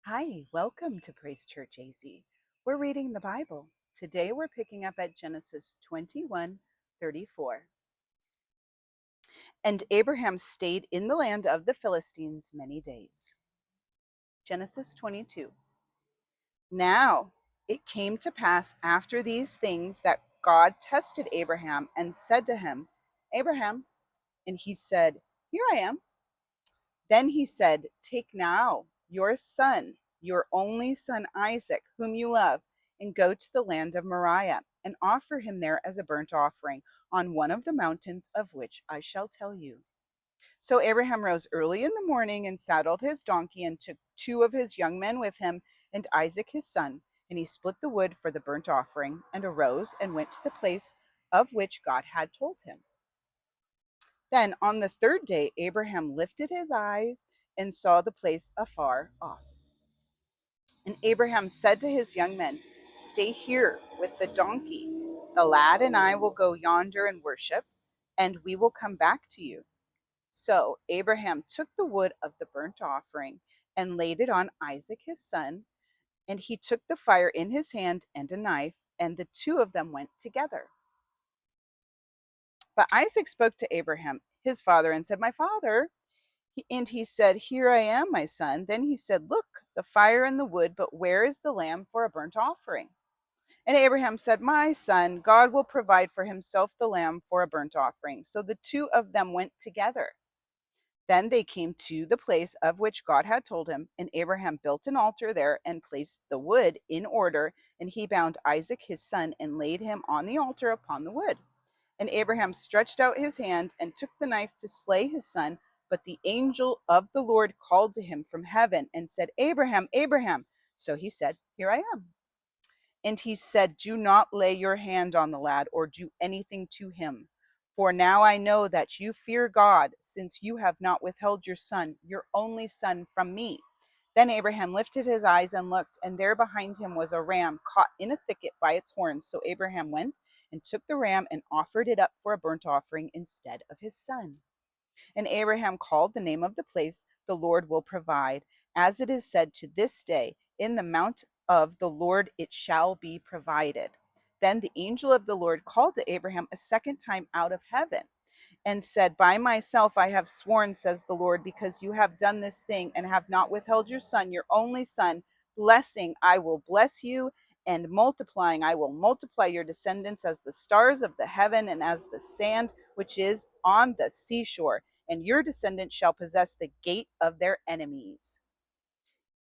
Hi, welcome to Praise Church AZ. We're reading the Bible. Today we're picking up at Genesis 21:34. And Abraham stayed in the land of the Philistines many days. Genesis 22. Now it came to pass after these things that God tested Abraham and said to him, Abraham, and he said, Here I am. Then he said, Take now your son, your only son Isaac, whom you love, and go to the land of Moriah, and offer him there as a burnt offering on one of the mountains of which I shall tell you. So Abraham rose early in the morning and saddled his donkey and took two of his young men with him and Isaac his son, and he split the wood for the burnt offering, and arose and went to the place of which God had told him. Then on the third day, Abraham lifted his eyes and saw the place afar off. And Abraham said to his young men, Stay here with the donkey. The lad and I will go yonder and worship, and we will come back to you. So Abraham took the wood of the burnt offering and laid it on Isaac his son, and he took the fire in his hand and a knife, and the two of them went together. But Isaac spoke to Abraham, his father, and said, My father. And he said, Here I am, my son. Then he said, Look, the fire and the wood, but where is the lamb for a burnt offering? And Abraham said, My son, God will provide for himself the lamb for a burnt offering. So the two of them went together. Then they came to the place of which God had told him, and Abraham built an altar there and placed the wood in order, and he bound Isaac his son and laid him on the altar upon the wood. And Abraham stretched out his hand and took the knife to slay his son. But the angel of the Lord called to him from heaven and said, Abraham, Abraham. So he said, Here I am. And he said, Do not lay your hand on the lad or do anything to him. For now I know that you fear God, since you have not withheld your son, your only son, from me. Then Abraham lifted his eyes and looked, and there behind him was a ram caught in a thicket by its horns. So Abraham went and took the ram and offered it up for a burnt offering instead of his son. And Abraham called the name of the place, The Lord will provide. As it is said to this day, In the mount of the Lord it shall be provided. Then the angel of the Lord called to Abraham a second time out of heaven and said, By myself I have sworn, says the Lord, because you have done this thing and have not withheld your son, your only son. Blessing, I will bless you, and multiplying, I will multiply your descendants as the stars of the heaven and as the sand which is on the seashore. And your descendants shall possess the gate of their enemies.